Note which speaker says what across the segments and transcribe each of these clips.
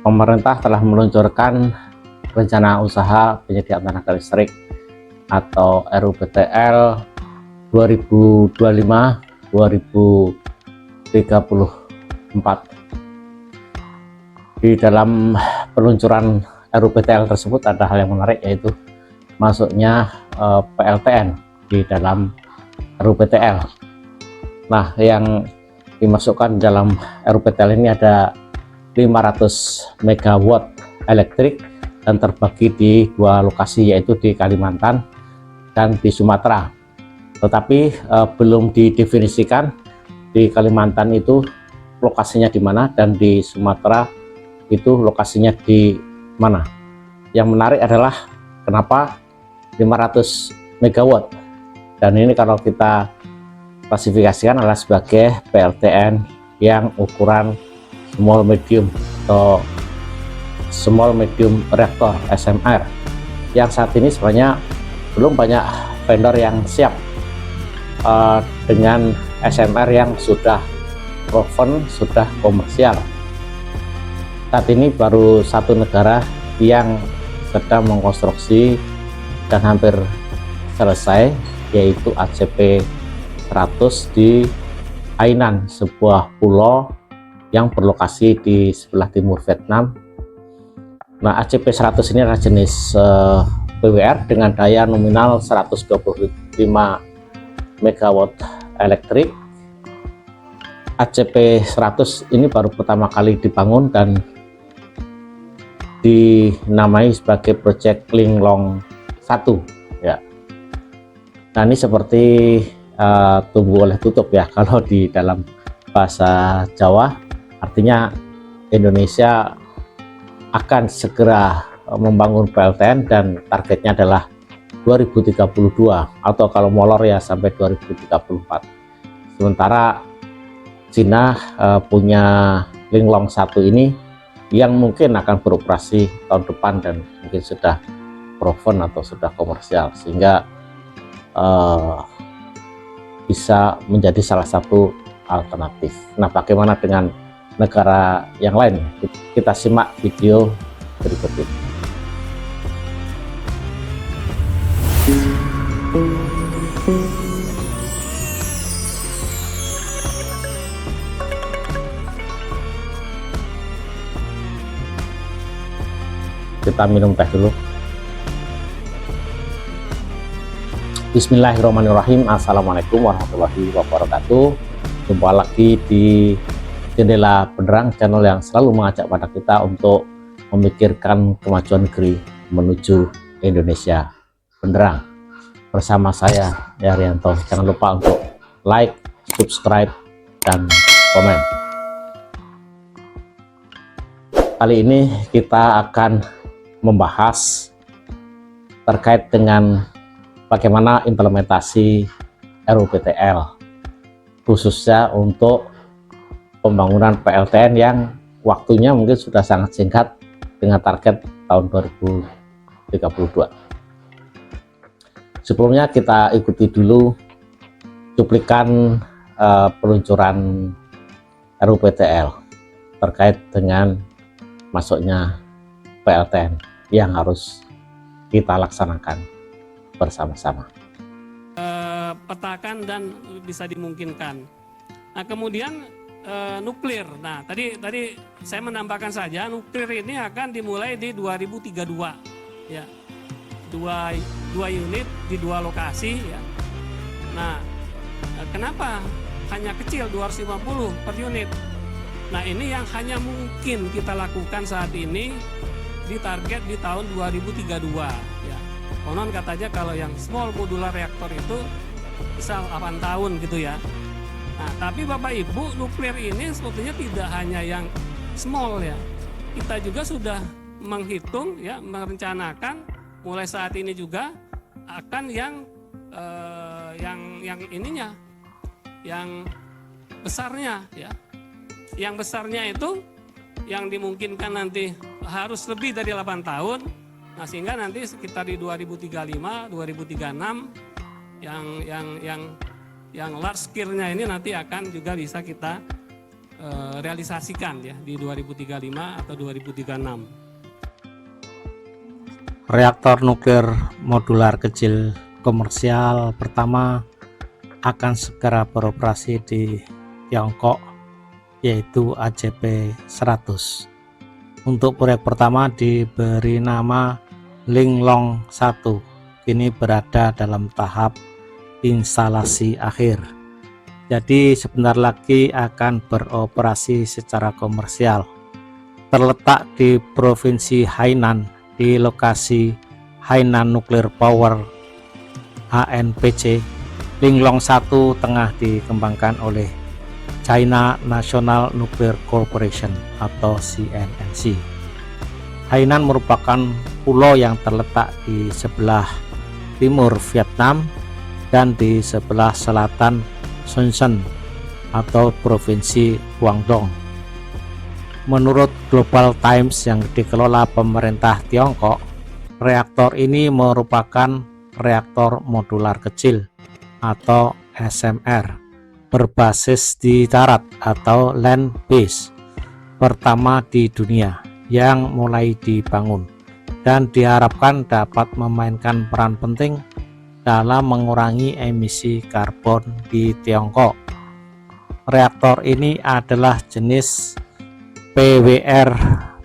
Speaker 1: pemerintah telah meluncurkan rencana usaha penyediaan tenaga listrik atau RUPTL 2025-2034. Di dalam peluncuran RUPTL tersebut ada hal yang menarik, yaitu masuknya PLTN di dalam RUPTL. Nah, yang dimasukkan dalam RUPTL ini ada 500 MW elektrik dan terbagi di dua lokasi, yaitu di Kalimantan dan di Sumatera. Tetapi belum didefinisikan di Kalimantan itu lokasinya di mana dan di Sumatera itu lokasinya di mana. Yang menarik adalah kenapa 500 MW, dan ini kalau kita klasifikasikan adalah sebagai PLTN yang ukuran small medium atau small medium reactor SMR, yang saat ini sebenarnya belum banyak vendor yang siap dengan SMR yang sudah proven, sudah komersial. Saat ini baru satu negara yang sedang mengkonstruksi dan hampir selesai, yaitu ACP 100 di Hainan, sebuah pulau yang berlokasi di sebelah timur Vietnam. Nah, ACP 100 ini adalah jenis PWR dengan daya nominal 125 MW elektrik. ACP 100 ini baru pertama kali dibangun dan dinamai sebagai Project Linglong 1 ya. Nah, ini seperti tunggu oleh tutup ya kalau di dalam bahasa Jawa, artinya Indonesia akan segera membangun PLTN dan targetnya adalah 2032 atau kalau molor ya sampai 2034. Sementara Cina punya Linglong 1 ini yang mungkin akan beroperasi tahun depan dan mungkin sudah proven atau sudah komersial, sehingga bisa menjadi salah satu alternatif. Nah, bagaimana dengan negara yang lain? Kita simak video berikut ini. Kita minum teh dulu. Bismillahirrahmanirrahim. Assalamualaikum warahmatullahi wabarakatuh. Jumpa lagi di Jendela Benderang, channel yang selalu mengajak pada kita untuk memikirkan kemajuan negeri menuju Indonesia benderang. Bersama saya, Arianto. Jangan lupa untuk like, subscribe, dan komen. Kali ini kita akan membahas terkait dengan bagaimana implementasi RUPTL, khususnya untuk pembangunan PLTN yang waktunya mungkin sudah sangat singkat dengan target tahun 2032. Sebelumnya kita ikuti dulu cuplikan peluncuran RUPTL terkait dengan masuknya PLTN yang harus kita laksanakan bersama-sama.
Speaker 2: Petakan dan bisa dimungkinkan. Nah, kemudian nuklir. Nah, tadi saya menambahkan saja, nuklir ini akan dimulai di 2032 ya. Dua unit di dua lokasi ya. Nah, kenapa hanya kecil 250 per unit? Nah, ini yang hanya mungkin kita lakukan saat ini, di target di tahun 2032 ya. Konon katanya kalau yang small modular reaktor itu bisa 8 tahun gitu ya. Nah, tapi Bapak Ibu, nuklir ini sebetulnya tidak hanya yang small ya. Kita juga sudah menghitung ya, merencanakan mulai saat ini juga akan yang ininya, yang besarnya ya. Yang besarnya itu yang dimungkinkan nanti harus lebih dari 8 tahun. Nah, sehingga nanti sekitar di 2035, 2036 yang large scale-nya ini nanti akan juga bisa kita realisasikan ya di 2035 atau 2036.
Speaker 1: Reaktor nuklir modular kecil komersial pertama akan segera beroperasi di Tiongkok, yaitu ACP-100. Untuk proyek pertama diberi nama Linglong 1, kini berada dalam tahap instalasi akhir. Jadi sebentar lagi akan beroperasi secara komersial. Terletak di Provinsi Hainan di lokasi Hainan Nuclear Power HNPC, Linglong 1 tengah dikembangkan oleh China National Nuclear Corporation atau CNNC. Hainan merupakan pulau yang terletak di sebelah timur Vietnam dan di sebelah selatan Son Sen atau Provinsi Guangdong. Menurut Global Times yang dikelola pemerintah Tiongkok, reaktor ini merupakan reaktor modular kecil atau SMR berbasis di darat atau land base pertama di dunia yang mulai dibangun dan diharapkan dapat memainkan peran penting dalam mengurangi emisi karbon di Tiongkok. Reaktor ini adalah jenis PWR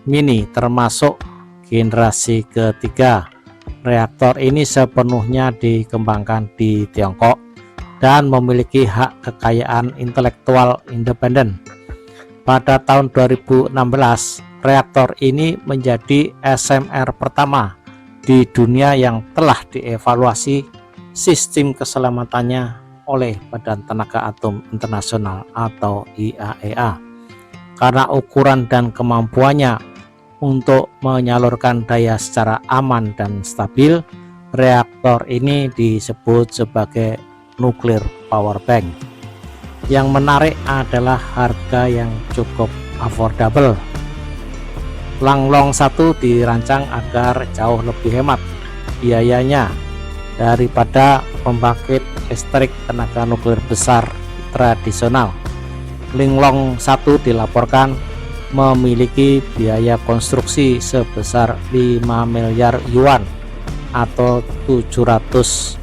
Speaker 1: mini termasuk generasi ketiga. Reaktor ini sepenuhnya dikembangkan di Tiongkok dan memiliki hak kekayaan intelektual independen. Pada tahun 2016, reaktor ini menjadi SMR pertama di dunia yang telah dievaluasi sistem keselamatannya oleh Badan Tenaga Atom Internasional atau IAEA. Karena ukuran dan kemampuannya untuk menyalurkan daya secara aman dan stabil, reaktor ini disebut sebagai nuclear power bank. Yang menarik adalah harga yang cukup affordable. Linglong 1 dirancang agar jauh lebih hemat biayanya daripada pembangkit listrik tenaga nuklir besar tradisional. Linglong 1 dilaporkan memiliki biaya konstruksi sebesar 5 miliar yuan atau 700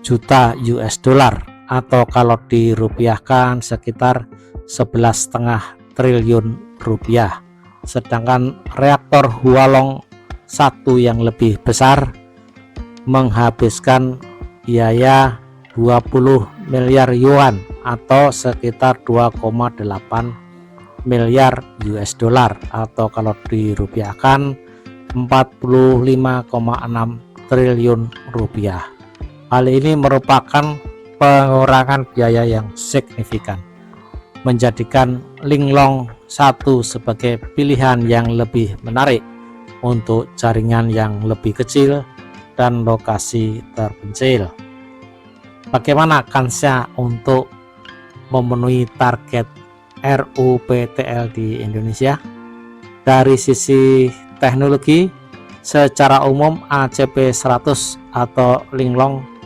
Speaker 1: juta US dollar, atau kalau dirupiahkan sekitar 11,5 triliun rupiah. Sedangkan reaktor Hualong 1 yang lebih besar menghabiskan biaya 20 miliar yuan atau sekitar 2,8 miliar US dollar, atau kalau dirupiahkan 45,6 triliun rupiah. Hal ini merupakan pengurangan biaya yang signifikan, menjadikan Linglong 1 sebagai pilihan yang lebih menarik untuk jaringan yang lebih kecil dan lokasi terpencil. Bagaimana kansnya untuk memenuhi target RUPTL di Indonesia? Dari sisi teknologi, secara umum ACP-100 atau Linglong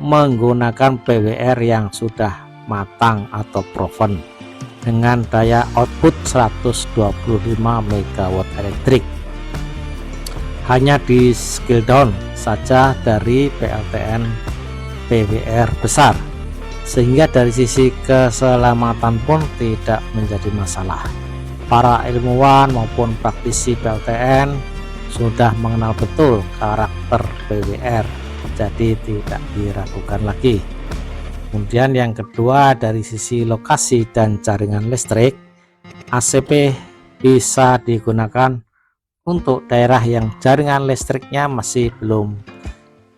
Speaker 1: menggunakan PWR yang sudah matang atau proven dengan daya output 125 MW elektrik. Hanya di scale down saja dari PLTN PWR besar, sehingga dari sisi keselamatan pun tidak menjadi masalah. Para ilmuwan maupun praktisi PLTN sudah mengenal betul karakter PWR, jadi tidak diragukan lagi. Kemudian yang kedua, dari sisi lokasi dan jaringan listrik, ACP bisa digunakan untuk daerah yang jaringan listriknya masih belum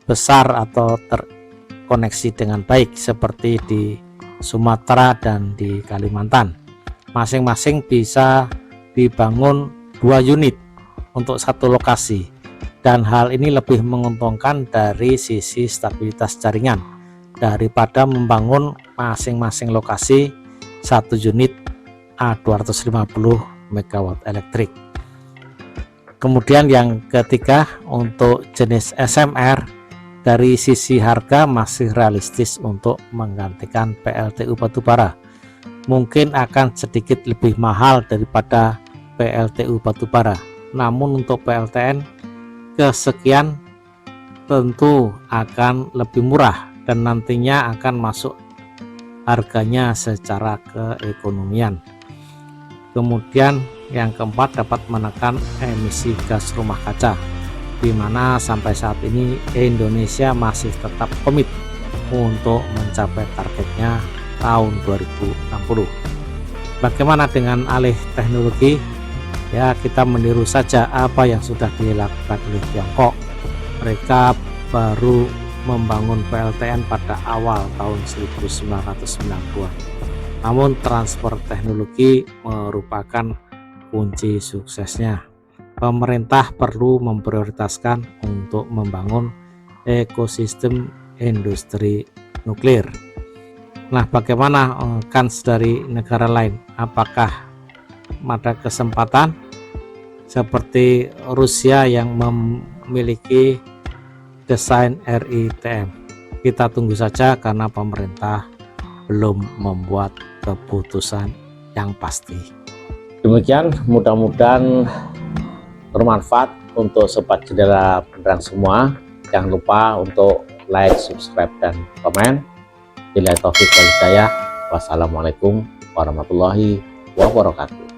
Speaker 1: besar atau terkoneksi dengan baik, seperti di Sumatera dan di Kalimantan. Masing-masing bisa dibangun 2 unit untuk satu lokasi, dan hal ini lebih menguntungkan dari sisi stabilitas jaringan daripada membangun masing-masing lokasi 1 unit A250 MW elektrik. Kemudian yang ketiga, untuk jenis SMR, dari sisi harga masih realistis untuk menggantikan PLTU batubara.
Speaker 3: mungkin akan sedikit lebih mahal daripada PLTU batubara. Namun untuk PLTN kesekian tentu akan lebih murah dan nantinya akan masuk harganya secara keekonomian. Kemudian yang keempat, dapat menekan emisi gas rumah kaca, di mana sampai saat ini Indonesia masih tetap komit untuk mencapai targetnya tahun 2060. Bagaimana dengan alih teknologi? Ya, kita meniru saja apa yang sudah dilakukan oleh Tiongkok. Mereka baru membangun PLTN pada awal tahun 1990-an. Namun transfer teknologi merupakan kunci suksesnya. Pemerintah perlu memprioritaskan untuk membangun ekosistem industri nuklir. Nah, bagaimana kans dari negara lain? Apakah ada kesempatan seperti Rusia yang memiliki desain RITM? Kita tunggu saja karena pemerintah belum membuat keputusan yang pasti.
Speaker 1: Demikian, mudah-mudahan bermanfaat untuk sobat jendela penerang semua. Jangan lupa untuk like, subscribe, dan komen. Billahi taufiq wal hidayah. Wassalamualaikum warahmatullahi wabarakatuh.